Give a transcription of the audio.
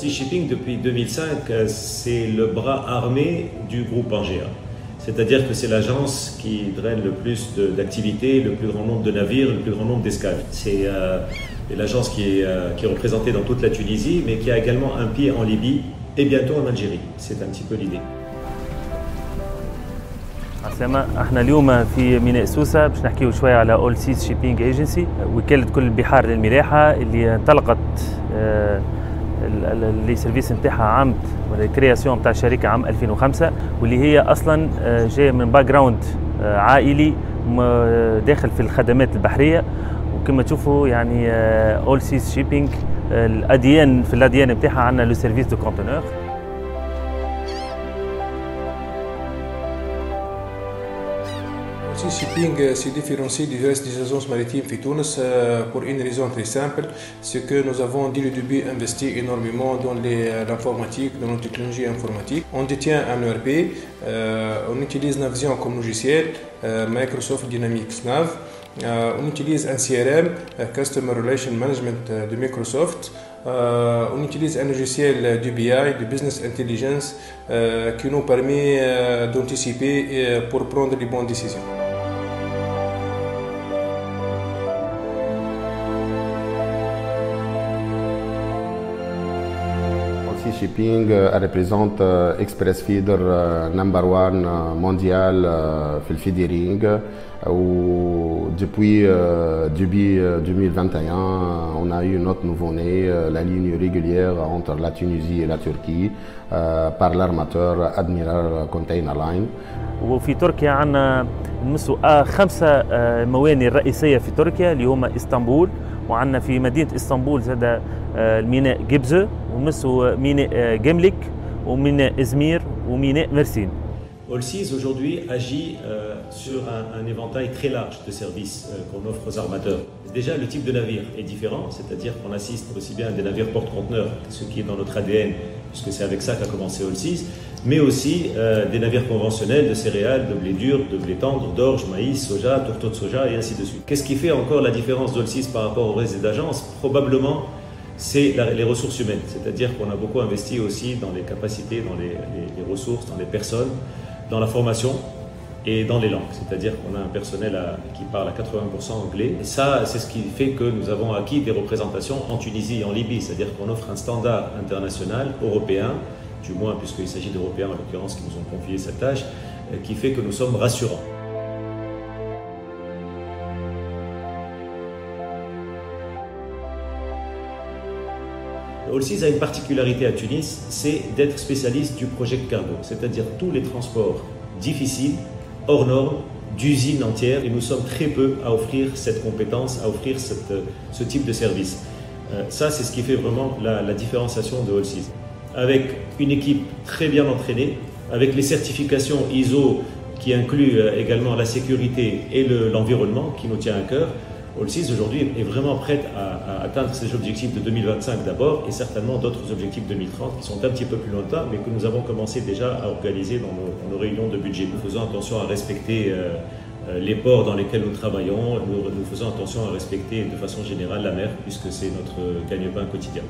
Sea Shipping, depuis 2005, c'est le bras armé du groupe Pangea. C'est-à-dire que c'est l'agence qui draine le plus d'activités, le plus grand nombre de navires, le plus grand nombre d'escales. C'est l'agence qui est représentée dans toute la Tunisie, mais qui a également un pied en Libye et bientôt en Algérie. C'est un petit peu l'idée. عسامة، احنا اليوم في ميناء سوسة باش نحكيو شوية على اول سيز شيبينج ايجنسي، وكالة كل البحار للملاحة اللي انطلقت اللي سيرفيس نتاعها عام الكرياسيون نتاع الشركة عام 2005، واللي هي اصلا جاية من باك جراوند عائلي داخل في الخدمات البحرية. وكما تشوفوا يعني اول سيز شيبينج الاديان في الاديان نتاعها عندنا لو سيرفيس دو كونتينور. All Seas Shipping se différencie du reste des agences maritimes في تونس pour une raison très simple, c'est que nous avons dès le début investi énormément dans l'informatique, dans nos technologies informatiques. On détient un ERP, on utilise Navision comme logiciel, Microsoft Dynamics Nav. On utilise un CRM, Customer Relation Management de Microsoft. On utilise un logiciel du BI, de Business Intelligence, qui nous permet d'anticiper pour prendre les bonnes décisions. All Seas Shipping représente Express Feeder number one mondial في الفيدرينج. Depuis début 2021, on a eu notre nouveau-né, la ligne régulière entre la Tunisie et la Turquie par l'armateur Admiral Container Line. وفي تركيا عندنا نمسوا 5 موانئ رئيسية في تركيا اللي هما اسطنبول، وعندنا في مدينة اسطنبول زاد الميناء جبزة، ونمسوا ميناء جملك وميناء إزمير وميناء مرسين. All Seas aujourd'hui agit sur un éventail très large de services qu'on offre aux armateurs. Déjà, le type de navire est différent, c'est-à-dire qu'on assiste aussi bien à des navires porte-conteneurs, ce qui est dans notre ADN, puisque c'est avec ça qu'a commencé All Seas, mais aussi des navires conventionnels de céréales, de blé dur, de blé tendre, d'orge, maïs, soja, tourteau de soja et ainsi de suite. Qu'est-ce qui fait encore la différence d'All Seas par rapport au reste des agences? Probablement, c'est les ressources humaines, c'est-à-dire qu'on a beaucoup investi aussi dans les capacités, dans les ressources, dans les personnes, dans la formation et dans les langues, c'est-à-dire qu'on a un personnel qui parle à 80% anglais. Et ça, c'est ce qui fait que nous avons acquis des représentations en Tunisie et en Libye, c'est-à-dire qu'on offre un standard international, européen, du moins puisqu'il s'agit d'Européens en l'occurrence qui nous ont confié cette tâche, qui fait que nous sommes rassurants. All Seas a une particularité à Tunis, c'est d'être spécialiste du project cargo, c'est-à-dire tous les transports difficiles, hors normes, d'usines entières, et nous sommes très peu à offrir cette compétence, à offrir ce type de service. Ça, c'est ce qui fait vraiment la différenciation de All Seas. Avec une équipe très bien entraînée, avec les certifications ISO qui incluent également la sécurité et l'environnement qui nous tient à cœur, All Seas aujourd'hui est vraiment prête à atteindre ses objectifs de 2025 d'abord et certainement d'autres objectifs 2030 qui sont un petit peu plus lointains mais que nous avons commencé déjà à organiser dans nos réunions de budget. Nous faisons attention à respecter les ports dans lesquels nous travaillons, nous faisons attention à respecter de façon générale la mer puisque c'est notre gagne-pain quotidien.